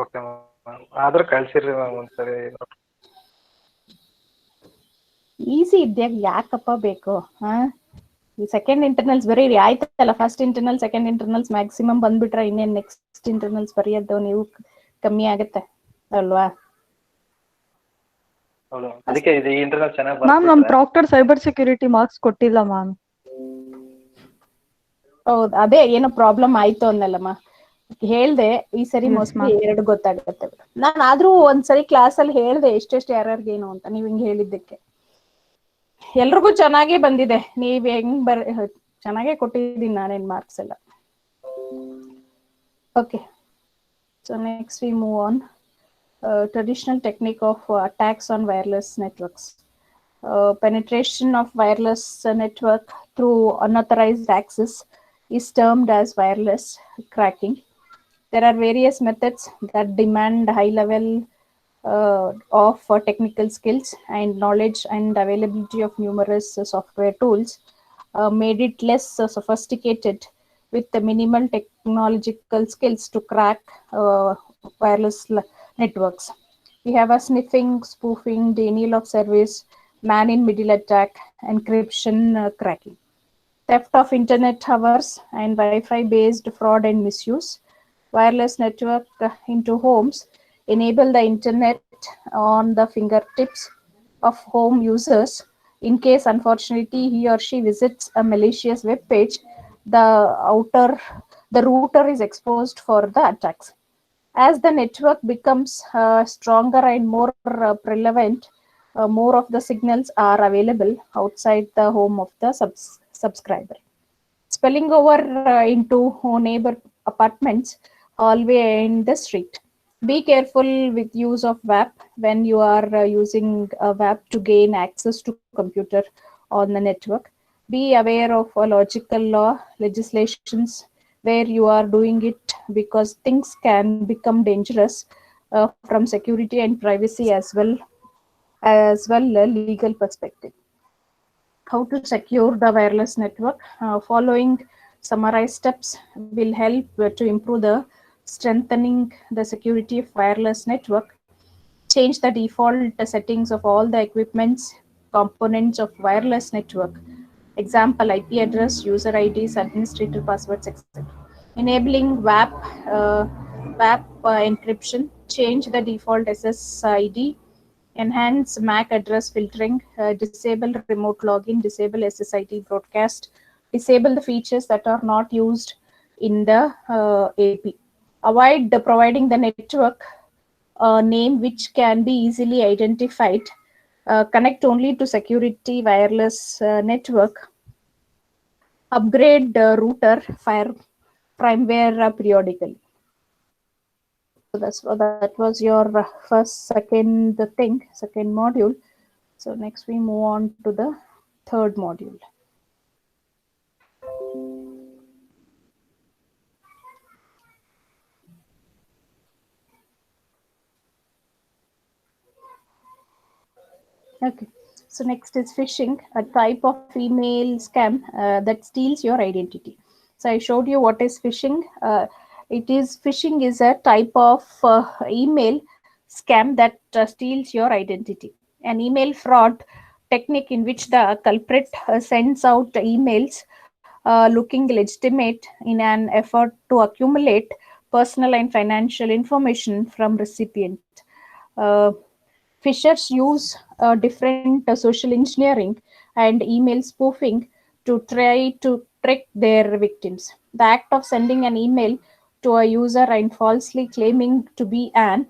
Okay ma'am, ಆದ್ರೂ ಕಳ್ಸಿರ್ರಿ ma'am ಒಂದ್ಸರಿ. Easy ಇದ್ಯಾಗ ಯಾಕಪ್ಪ ಬೇಕು? ಈ ಸೆಕೆಂಡ್ ಇಂಟರ್ನಲ್ಸ್ ಬರೀರಿ ಆಯ್ತಲ್ಲ. First internal second internals maximum ಬಂದ್ಬಿಟ್ರೆ ಇನ್ನೇನು ನೆಕ್ಸ್ಟ್ ಇಂಟರ್ನಲ್ಸ್ ಬರೆಯೋದು ನೀವು ಕಮ್ಮಿ ಆಗುತ್ತೆ ಅಲ್ವಾ? ಅದಕ್ಕೆ ಇದು ಇಂಟರ್ನಲ್ ಚೆನ್ನಾಗಿ ಮ್ಯಾಮ್ ನಮ್ ಪ್ರಾಕ್ಟರ್ ಸೈಬರ್ ಸೆಕ್ಯೂರಿಟಿ ಮಾರ್ಕ್ಸ್ ಕೊಟ್ಟಿಲ್ಲ ಮ್ಯಾಮ್. ಹೌದು, ಅದೇ ಏನೋ ಪ್ರಾಬ್ಲಮ್ ಆಯ್ತು ಅನ್ನಲ್ಲಮ್ಮ ಹೇಳ್ದೆ. ಈ ಸರಿ ಮೋಸ್ಟ್ಲಿ 2 ಗೊತ್ತಾಗುತ್ತೆ. ನಾನು ಆದ್ರೂ ಒಂದ್ಸರಿ ಕ್ಲಾಸ್ ಅಲ್ಲಿ ಹೇಳ್ದೆ ಎಷ್ಟೆಷ್ಟು ಯಾರ್ಯಾರಿಗೇನು ಅಂತ, ನೀವ್ ಹಿಂಗ್ ಹೇಳಿದ್ದಕ್ಕೆ. ಎಲ್ರಿಗೂ ಚೆನ್ನಾಗೇ ಬಂದಿದೆ. ನೀವ್ ಹೆಂಗ್ ಚೆನ್ನಾಗೇ ಕೊಟ್ಟಿದ್ದೀನಿ ನಾನೇನ್ ಮಾರ್ಕ್ಸ್ ಎಲ್ಲ. Okay, so next we move on. Traditional technique of attacks on wireless networks. Penetration of wireless network through unauthorized access is termed as wireless cracking. There are various methods that demand high level of technical skills and knowledge, and availability of numerous software tools made it less sophisticated with the minimal technological skills to crack wireless networks. We have a sniffing, spoofing, denial of service, man-in-middle attack, encryption, cracking, theft of internet hours, and Wi-Fi-based fraud and misuse. Wireless network into homes enable the internet on the fingertips of home users. In case, unfortunately, he or she visits a malicious web page, the router is exposed for the attacks. As the network becomes stronger and more prevalent, more of the signals are available outside the home of the subscriber, spilling over into neighbor apartments, hallway, and the street. Be careful with use of WAP when you are using a WAP to gain access to computer on the network. Be aware of logical law legislations where you are doing it, because things can become dangerous from security and privacy as well a legal perspective. How to secure the wireless network? Following summarized steps will help to improve the strengthening the security of wireless network. Change the default settings of all the equipments, components of wireless network. Example: IP address, user IDs, administrator passwords, etc. Enabling WAP encryption. Change the default SSID. Enhance MAC address filtering. Disable remote login. Disable SSID broadcast. Disable the features that are not used in the AP. Avoid providing the network name which can be easily identified. Connect only to security wireless network. Upgrade router firmware periodically. So that was your second module. So next we move on to the third module. Okay, so next is phishing, a type of email scam that steals your identity. So I showed you what is phishing. Phishing is a type of email scam that steals your identity. An email fraud technique in which the culprit sends out emails looking legitimate in an effort to accumulate personal and financial information from recipient. Phishers use different social engineering and email spoofing to try to trick their victims. The act of sending an email to a user and falsely claiming to be an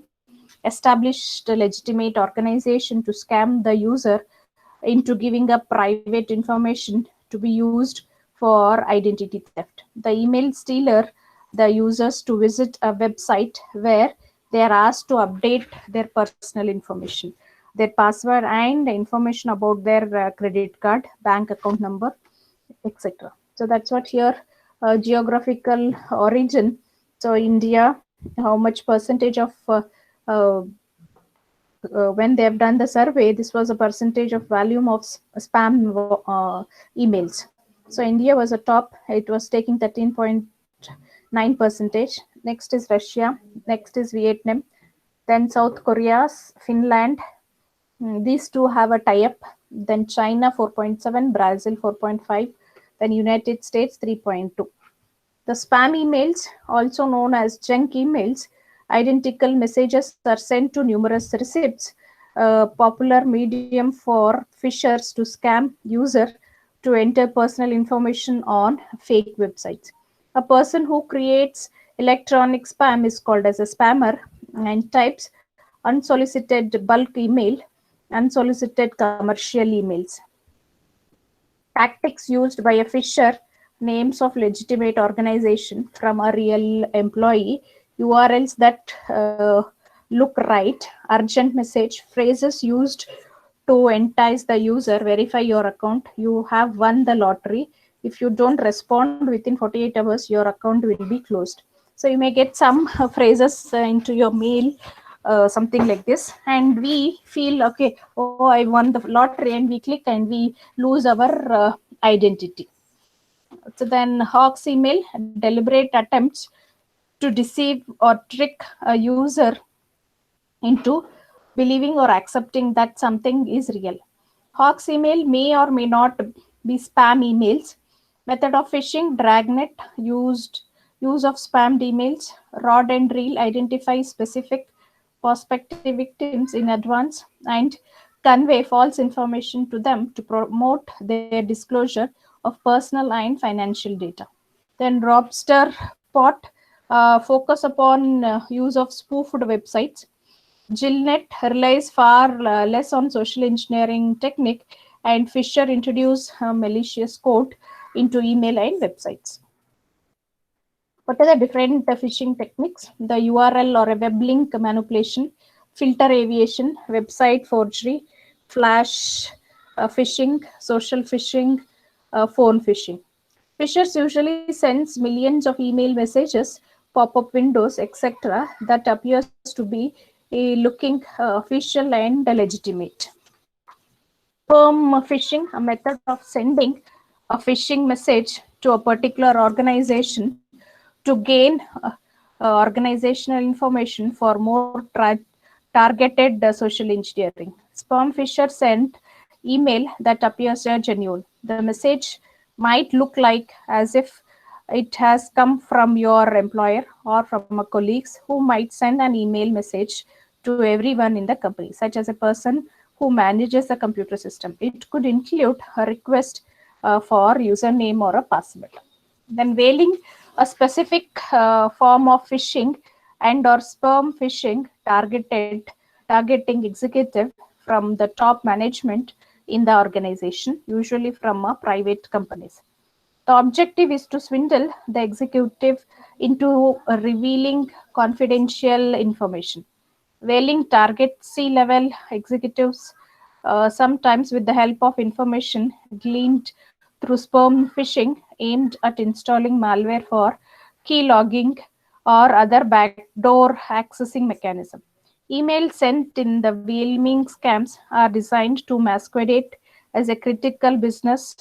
established legitimate organization to scam the user into giving up private information to be used for identity theft. The email stealer the users to visit a website where they are asked to update their personal information, their password, and information about their credit card, bank account number, etc. So that's what here geographical origin. So India, how much percentage of when they have done the survey, this was a percentage of volume of spam emails. So India was a top. It was taking 13.9 percentage. next is Russia, next is Vietnam, then South Korea, Finland. These two have a tie-up. Then China 4.7, Brazil 4.5, then United States 3.2. The spam emails, also known as junk emails, identical messages are sent to numerous receipts, a popular medium for phishers to scam user to enter personal information on fake websites. A person who creates electronic spam is called as a spammer and types unsolicited bulk email, unsolicited commercial emails. Tactics used by a phisher, names of legitimate organization from a real employee, URLs that look right, urgent message, phrases used to entice the user, verify your account, you have won the lottery. If you don't respond within 48 hours, your account will be closed. So you may get some phrases into your mail, something like this, and we feel, okay, oh, I won the lottery, and we click and we lose our identity. So then Hawk's email, deliberate attempts to deceive or trick a user into believing or accepting that something is real. Hawk's email may or may not be spam emails. Method of phishing, dragnet, use of spammed emails, rod and reel, identify specific prospective victims in advance and convey false information to them to promote their disclosure of personal and financial data. Then Robster Pot, focus upon use of spoofed websites. Gillnet relies far less on social engineering technique, and Fisher introduced malicious code into email and websites. What are the different phishing techniques? The URL or a web link manipulation, filter aviation, website forgery, flash phishing, social phishing, phone phishing. Phishers usually sends millions of email messages, pop-up windows, etc. that appears to be looking official and legitimate. Spam phishing, a method of sending a phishing message to a particular organization to gain organizational information for more targeted social engineering. Spam phisher sent email that appears genuine. The message might look like as if it has come from your employer or from a colleagues who might send an email message to everyone in the company, such as a person who manages the computer system. It could include a request for username or a password. Then whaling, a specific form of phishing and or spam phishing targeting executive from the top management in the organization, usually from private companies. The objective is to swindle the executive into revealing confidential information. Whaling targets C-level executives, sometimes with the help of information gleaned through spam phishing aimed at installing malware for key logging or other backdoor accessing mechanism. Emails sent in the whaling scams are designed to masquerade as a critical business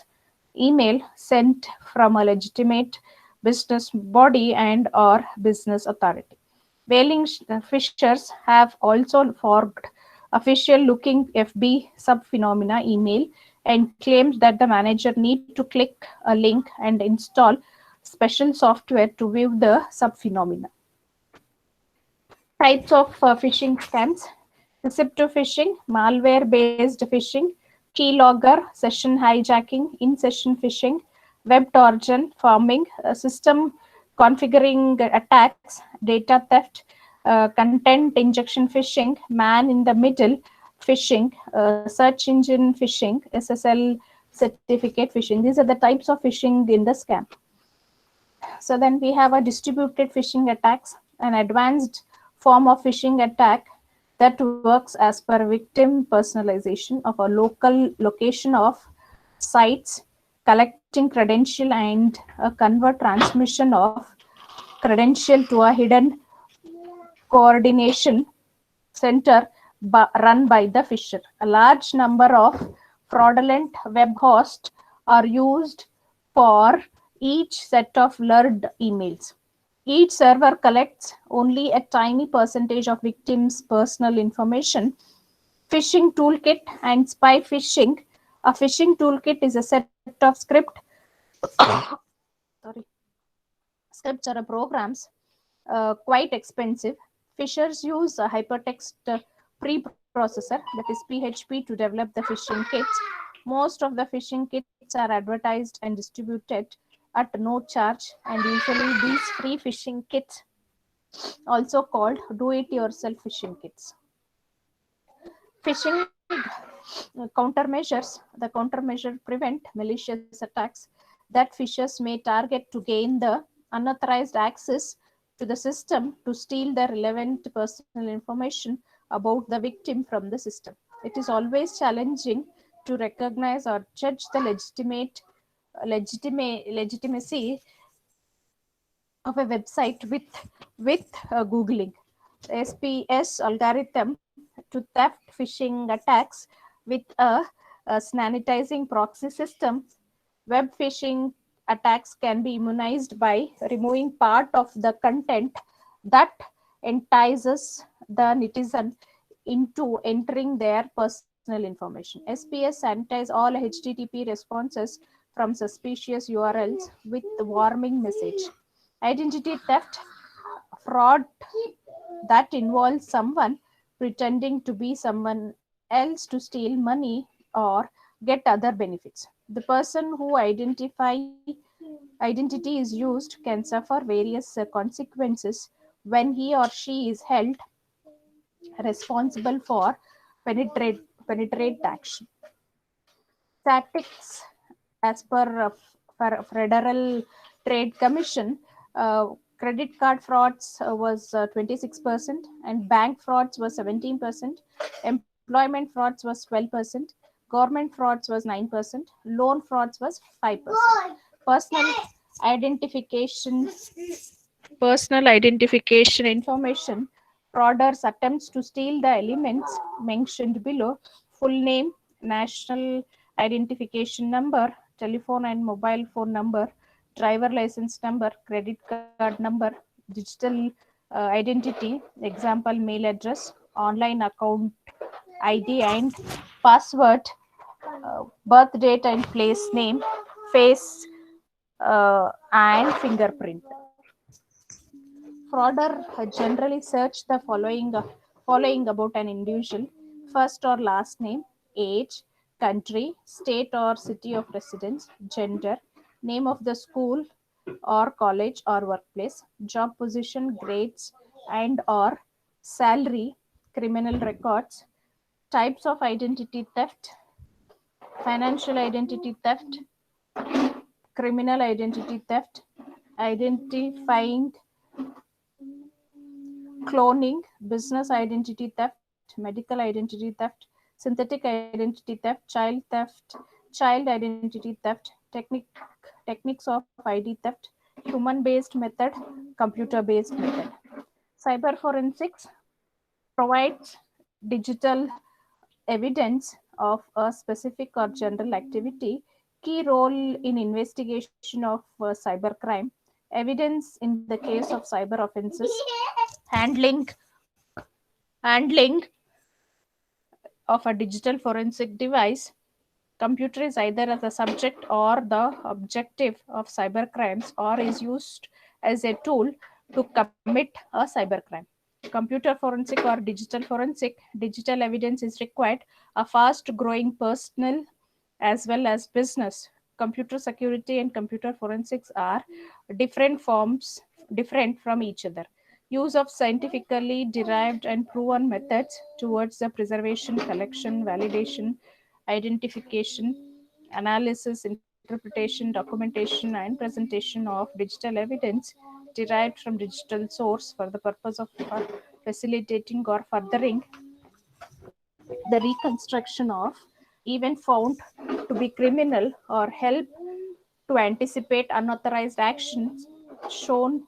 email sent from a legitimate business body and or business authority. Whaling phishers have also forged official looking FB subphenomena email and claimed that the manager need to click a link and install special software to view the subphenomena. Types of phishing scams: deceptive phishing, malware-based phishing, keylogger, session hijacking, in-session phishing, web trojan farming, system configuring attacks, data theft, content injection phishing, man-in-the-middle phishing, search engine phishing, SSL certificate phishing. These are the types of phishing in the scam. So then we have a distributed phishing attacks, an advanced form of phishing attack that works as per victim personalization of a local location of sites, collecting credential and convert transmission of credential to a hidden coordination center run by the phisher. A large number of fraudulent web hosts are used for each set of lured emails. Each server collects only a tiny percentage of victims' personal information. Phishing toolkit and spy phishing. A phishing toolkit is a set of sorry, scripts or programs quite expensive. Phishers use a hypertext preprocessor, that is PHP, to develop the phishing kits. Most of the phishing kits are advertised and distributed at no charge, and usually these free phishing kits, also called do-it-yourself phishing kits. Phishing countermeasures. The countermeasure prevent malicious attacks that phishers may target to gain the unauthorized access to the system to steal the relevant personal information about the victim from the system. It is always challenging to recognize or judge the legitimacy of a website with googling. SPS algorithm to theft phishing attacks with a sanitizing proxy system. Web phishing attacks can be immunized by removing part of the content that entices the netizen into entering their personal information. SPS sanitize all HTTP responses from suspicious URLs with the warning message. Identity theft, fraud that involves someone pretending to be someone else to steal money or get other benefits. The person who identity is used can suffer various consequences when he or she is held responsible for penetrate action. Tactics, as per Federal Trade Commission, credit card frauds was 26%, and bank frauds was 17%, employment frauds was 12%, government frauds was 9%, loan frauds was 5%. Personal identification Personal identification information. Frauders attempts to steal the elements mentioned below: full name, national identification number, telephone and mobile phone number, driver license number, credit card number, digital identity, example mail address, online account ID and password, birth date and place name, face and fingerprint. Frauder generally search the following about an individual: first or last name, age, country, state or city of residence, gender, name of the school or college or workplace, job position, grades and or salary, criminal records, types of identity theft, financial identity theft, criminal identity theft, identifying, cloning, business identity theft, medical identity theft, synthetic identity theft, child identity theft, techniques of ID theft, human-based method, computer-based method. Cyber forensics provides digital evidence of a specific or general activity, key role in investigation of cybercrime, evidence in the case of cyber offenses, handling handling of a digital forensic device. Computer is either as a subject or the objective of cybercrimes, or is used as a tool to commit a cybercrime. Computer forensic or digital forensic, digital evidence is required. A fast growing personal as well as business. Computer security and computer forensics are different from each other. Use of scientifically derived and proven methods towards the preservation, collection, validation, identification, analysis, interpretation, documentation, and presentation of digital evidence derived from digital source for the purpose of facilitating or furthering the reconstruction of event found to be criminal or help to anticipate unauthorized actions shown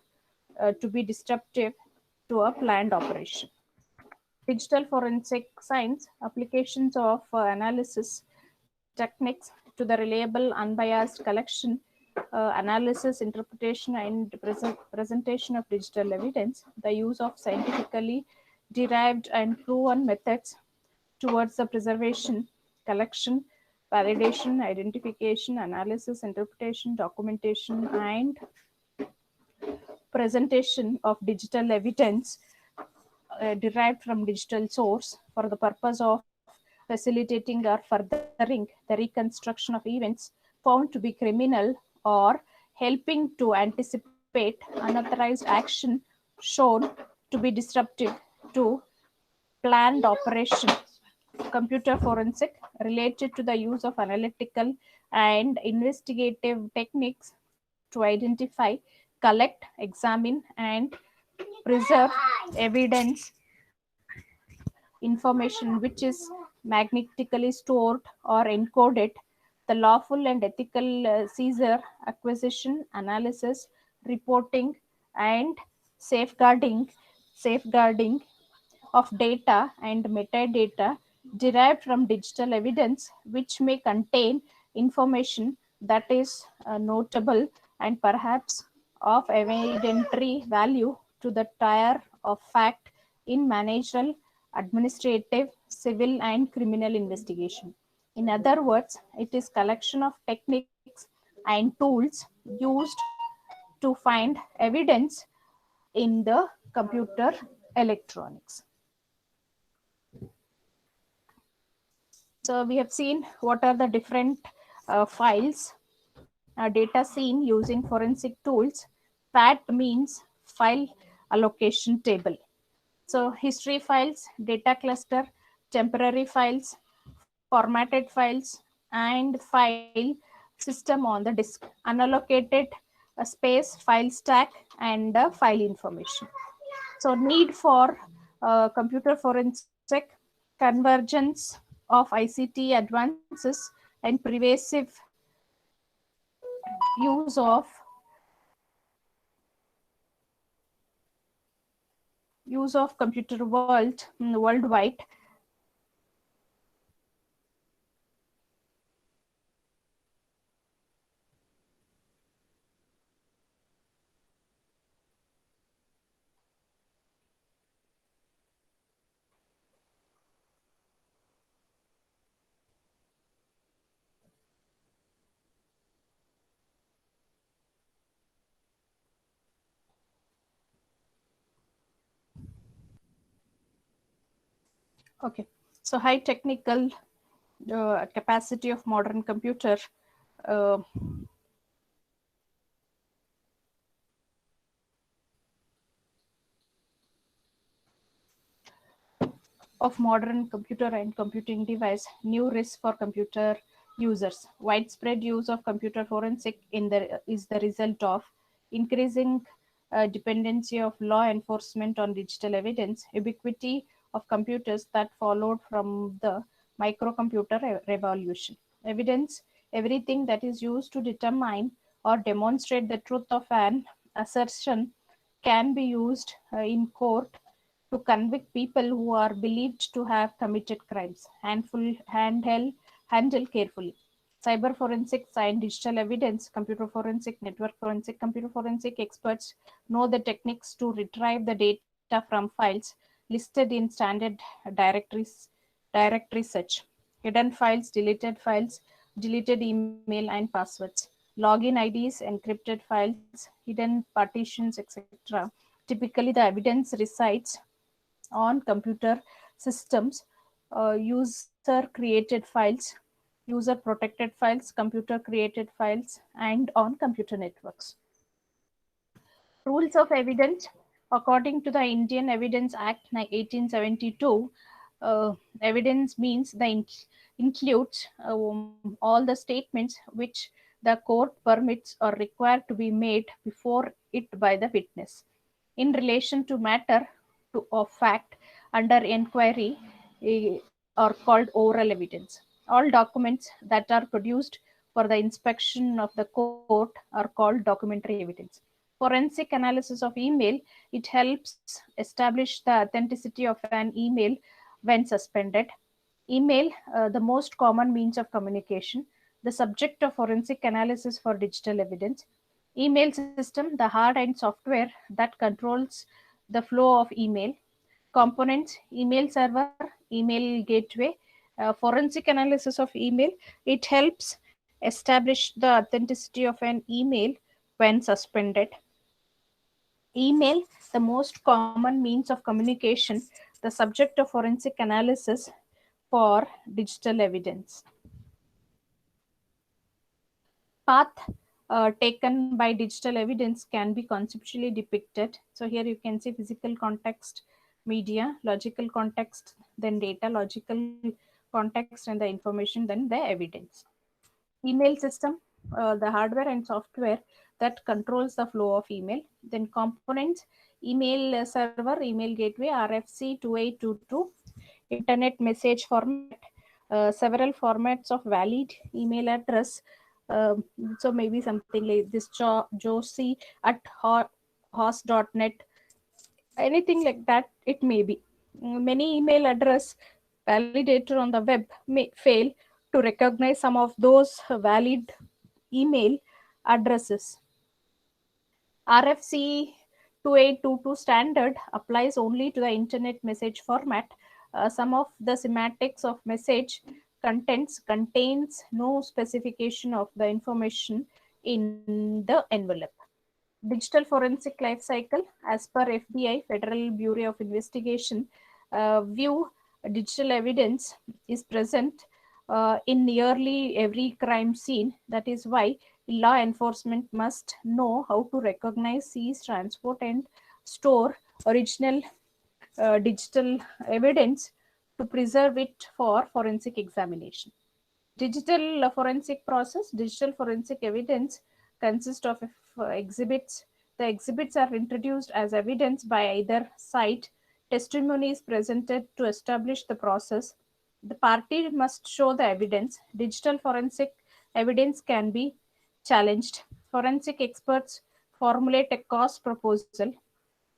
to be disruptive to a planned operation. Digital forensic science applications of analysis techniques to the reliable, unbiased collection analysis, interpretation, and presentation of digital evidence, the use of scientifically derived and proven methods towards the preservation, collection, validation, identification, analysis, interpretation, documentation, and presentation of digital evidence derived from digital source for the purpose of facilitating or furthering the reconstruction of events found to be criminal or helping to anticipate unauthorized action shown to be disruptive to planned operation. Computer forensic related to the use of analytical and investigative techniques to identify, collect, examine, and preserve evidence information which is magnetically stored or encoded, the lawful and ethical seizure, acquisition, analysis, reporting, and safeguarding of data and metadata derived from digital evidence, which may contain information that is notable and perhaps of evidentiary value to the tier of fact in managerial, administrative, civil, and criminal investigation. In other words, it is collection of techniques and tools used to find evidence in the computer electronics. So we have seen what are the different files, data seen using forensic tools. FAT means file allocation table. So history files, data cluster, temporary files, formatted files, and file system on the disk, unallocated space, file stack, and file information. So need for computer forensic convergence of ICT advances and pervasive use of computer worldwide. Okay, so high technical capacity of modern computer uh, of modern computer and computing device, new risk for computer users. Widespread use of computer forensic is the result of increasing dependency of law enforcement on digital evidence, ubiquity of computers that followed from the microcomputer revolution. Evidence, everything that is used to determine or demonstrate the truth of an assertion, can be used in court to convict people who are believed to have committed crimes. Handle carefully. Cyber forensics and digital evidence, computer forensic, network forensic, computer forensic experts know the techniques to retrieve the data from files listed in standard directories, directory search, hidden files, deleted email and passwords, login IDs, encrypted files, hidden partitions, etc. Typically, the evidence resides on computer systems, user created files, user protected files, computer created files, and on computer networks. Rules of evidence. According to the Indian Evidence Act 1872, evidence means includes all the statements which the court permits or required to be made before it by the witness in relation to matter of fact under inquiry are called oral evidence. All documents that are produced for the inspection of the court are called documentary evidence. Forensic analysis of email, it helps establish the authenticity of an email when suspended. Email, the most common means of communication. the subject of forensic analysis for digital evidence. Email system, the hard and software that controls the flow of email. Components, email server, email gateway, forensic analysis of email. It helps establish the authenticity of an email when suspended. Email, the most common means of communication, the subject of forensic analysis for digital evidence. Path taken by digital evidence can be conceptually depicted. So here you can see physical context, media, logical context, then data, logical context, and the information, then the evidence. Email system, the hardware and software that controls the flow of email. Then components, email server, email gateway, RFC 2822, internet message format, several formats of valid email address. So maybe something like this, josie at host.net, anything like that it may be. Many email address validator on the web may fail to recognize some of those valid email addresses. RFC 2822 standard applies only to the internet message format. Some of the semantics of message contents contains no specification of the information in the envelope. Digital forensic life cycle, as per FBI, Federal Bureau of Investigation, view digital evidence is present in nearly every crime scene. That is why law enforcement must know how to recognize, seize, transport, and store original digital evidence to preserve it for forensic examination. Digital forensic process, digital forensic evidence consists of exhibits. The exhibits are introduced as evidence by either side. Testimony is presented to establish the process. The party must show the evidence. Digital forensic evidence can be challenged. Forensic experts formulate a cost proposal,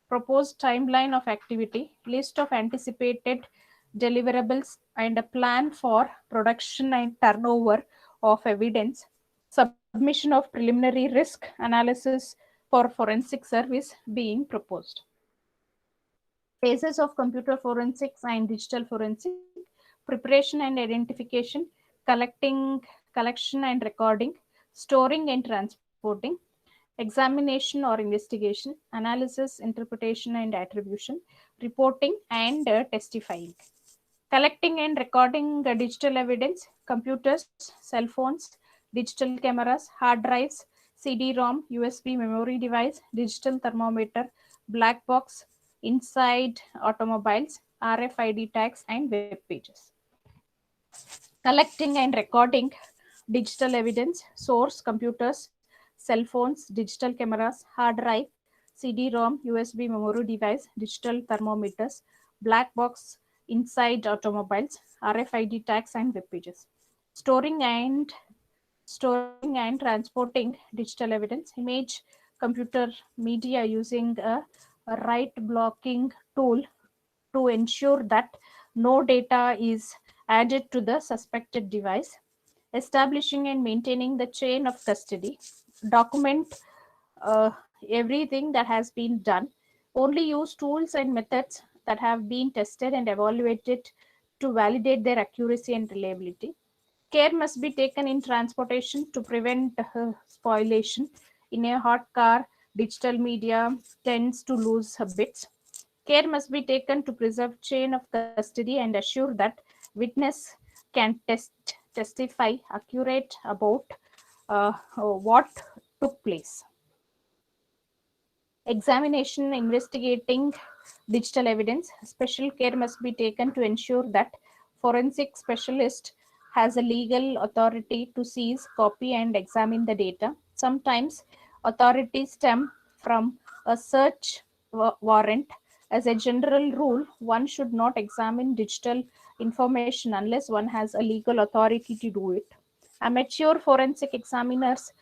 proposed timeline of activity, list of anticipated deliverables, and a plan for production and turnover of evidence, submission of preliminary risk analysis for forensic service being proposed. Phases of computer forensics and digital forensic: preparation and identification, collection and recording, storing and transporting, examination or investigation, analysis, interpretation and attribution, reporting, and testifying. Collecting and recording the digital evidence: computers, cell phones, digital cameras, hard drives, CD-ROM, USB memory device, digital thermometer, black box, inside automobiles, RFID tags, and web pages. Collecting and recording digital evidence: source, computers, cell phones, digital cameras, hard drive, CD-ROM, USB memory device, digital thermometers, black box, inside automobiles, RFID tags, and web pages. Storing and transporting digital evidence: image, computer, media, using a write blocking tool to ensure that no data is added to the suspected device. Establishing and maintaining the chain of custody, document uh, everything that has been done. Only use tools and methods that have been tested and evaluated to validate their accuracy and reliability. Care must be taken in transportation to prevent spoliation. In a hot car, digital media tends to lose bits. Care must be taken to preserve chain of custody and assure that witness can testify accurate about what took place. Examination, investigating digital evidence: special care must be taken to ensure that forensic specialist has a legal authority to seize, copy, and examine the data. Sometimes authorities stem from a search warrant. As a general rule, one should not examine digital information unless one has a legal authority to do it. Amateur forensic examiners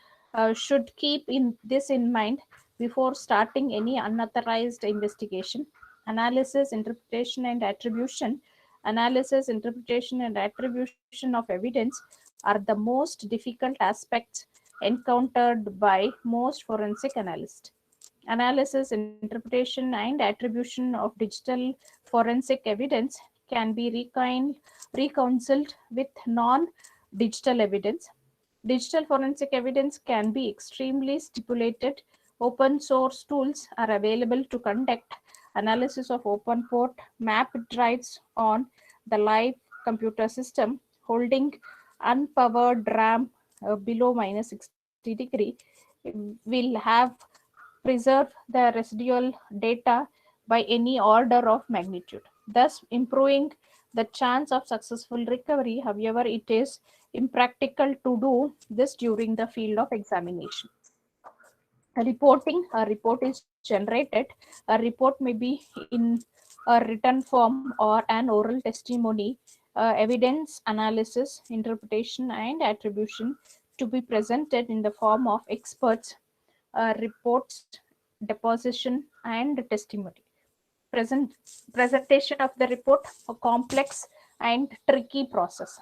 should keep this in mind before starting any unauthorized investigation. Analysis, interpretation, and attribution. Analysis, interpretation, and attribution of evidence are the most difficult aspects encountered by most forensic analysts. Analysis, interpretation, and attribution of digital forensic evidence can be reconciled with non digital evidence. Digital forensic evidence can be extremely stipulated. Open source tools are available to conduct analysis of open port mapped drives on the live computer system holding unpowered RAM below minus 60 degree will have preserve the residual data by any order of magnitude, thus improving the chance of successful recovery. However, it is impractical to do this during the field of examination. Reporting, a report is generated. A report may be in a written form or an oral testimony, evidence analysis, interpretation, and attribution to be presented in the form of experts, reports, deposition, and testimony. Presentation of the report, a complex and tricky process.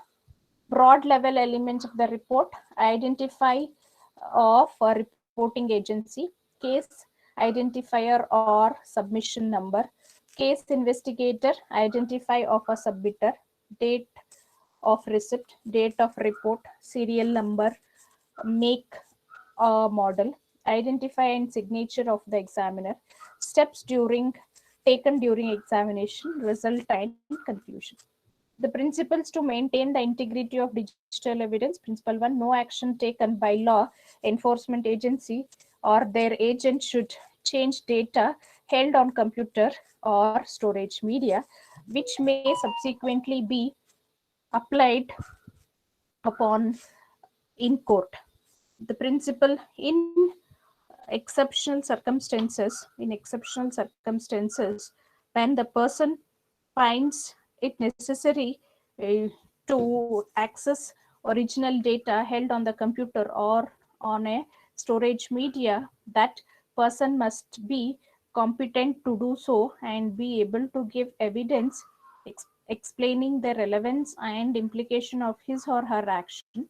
Broad level elements of the report: identify of a reporting agency, case identifier or submission number, case investigator, identify of a submitter, date of receipt, date of report, serial number, make, model, identify and signature of the examiner, steps taken during examination, result and conclusion. The principles to maintain the integrity of digital evidence. Principle 1: no action taken by law enforcement agency or their agent should change data held on computer or storage media, which may subsequently be applied upon in court. The principle: in exceptional circumstances, when the person finds it necessary uh, to access original data held on the computer or on a storage media, that person must be competent to do so and be able to give evidence explaining the relevance and implication of his or her action.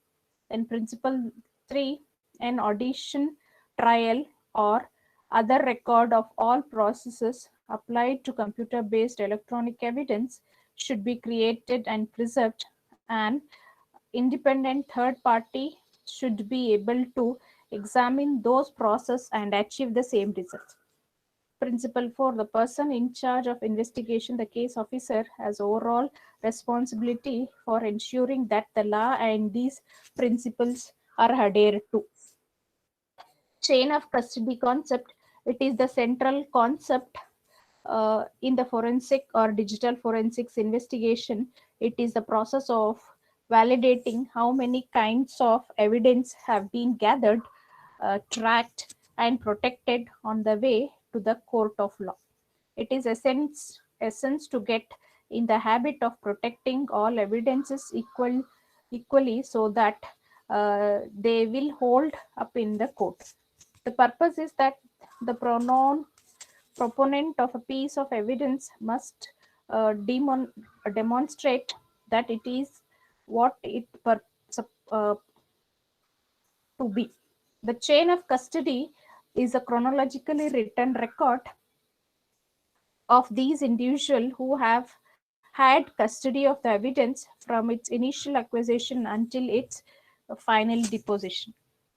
Then principle 3: an audition, trial, or other record of all processes applied to computer based electronic evidence should be created and preserved. An independent third party should be able to examine those processes and achieve the same results. Principle 4: the person in charge of investigation, the case officer, has overall responsibility for ensuring that the law and these principles are adhered to. Chain of custody concept: it is the central concept in the forensic or digital forensics investigation. It is the process of validating how many kinds of evidence have been gathered, tracked, and protected on the way to the court of law. It is essence to get in the habit of protecting all evidences equally so that they will hold up in the court. The purpose is that the proponent of a piece of evidence must demonstrate that it is what it to be. The chain of custody is a chronologically written record of these individuals who have had custody of the evidence from its initial acquisition until its final deposition.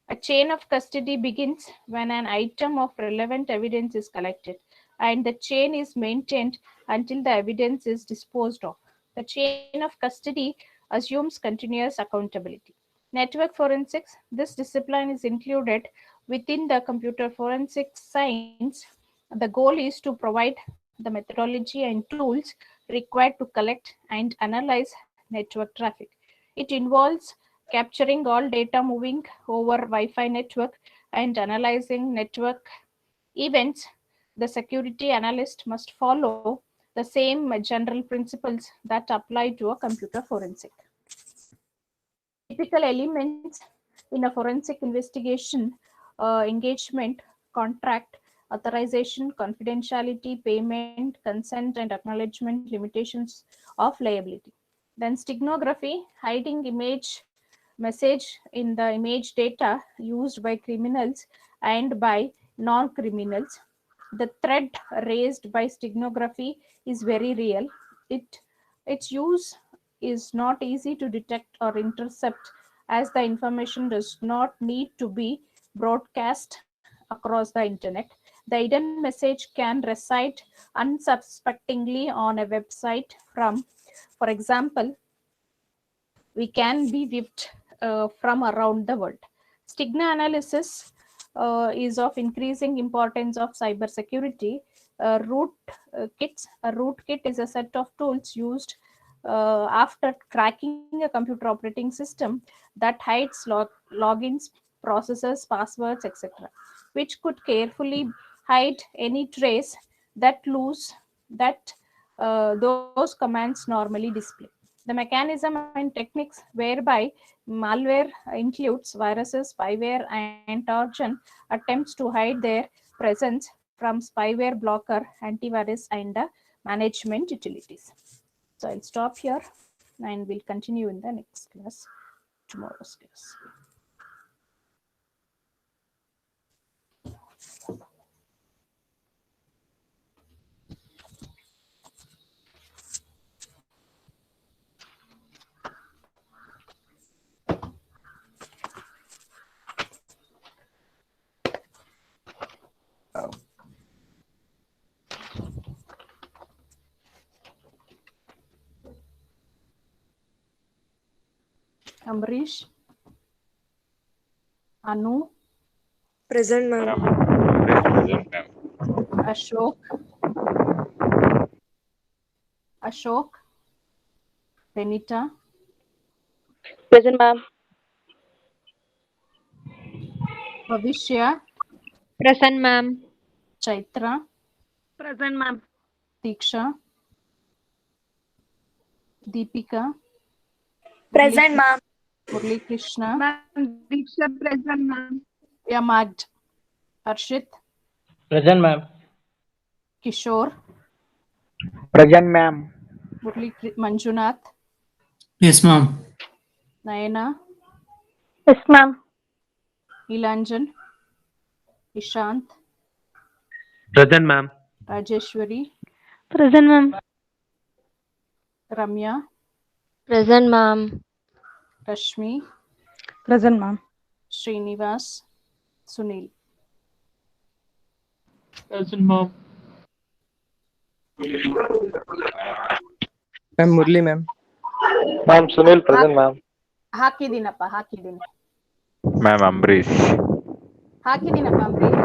A chain of custody begins when an item of relevant evidence is collected, and the chain is maintained until the evidence is disposed of. The chain of custody assumes continuous accountability. Network forensics: this discipline is included within the computer forensics science. The goal is to provide the methodology and tools required to collect and analyze network traffic. It involves capturing all data moving over Wi-Fi network and analyzing network events. The security analyst must follow the same general principles that apply to a computer forensic. Typical elements in a forensic investigation: engagement, contract, authorization, confidentiality, payment, consent, and acknowledgement, limitations of liability. Then steganography: hiding image message in the image data used by criminals and by non-criminals. The threat raised by steganography is very real. Its use is not easy to detect or intercept, as the information does not need to be broadcast across the internet. The hidden message can reside unsuspectingly on a website from, for example, we can be viewed from around the world. Stigma analysis is of increasing importance of cybersecurity. Root kits. A rootkit is a set of tools used after cracking a computer operating system that hides logins, processes, passwords, etc., which could carefully hide any trace that those commands normally display. The mechanism and techniques whereby malware includes viruses, spyware, and Trojan attempts to hide their presence from spyware blocker, antivirus, and management utilities. So I'll stop here and we'll continue in the next class, tomorrow's class. Amrish, Anu, Present, ma'am. Present, ma'am. Ashok, Benita, Present, ma'am. Bhavishya, Present, ma'am. Chaitra, Present, ma'am. Diksha, Deepika, Present, ma'am. Murli Krishna, Ma'am, Diksha present, ma'am. Yamagd, Harshit, Present, ma'am. Kishore, Present, ma'am. Manjunath, Yes, ma'am. Nayana, Yes, ma'am. Nilanjan, Ishant, Present, ma'am. Rajeshwari, Present, ma'am. Ramya, Present, ma'am. Rashmi, Present, ma'am. Srinivas, Sunil. Present, ma'am. Ma'am, Murli, ma'am. Ma'am, Sunil present, ma'am. ಹಾಕಿದ್ದೀನಪ್ಪ Ma'am, Ambrish. ಹಾಕಿದ್ದೀನಪ್ಪ ಅಂಬ್ರೀಶ್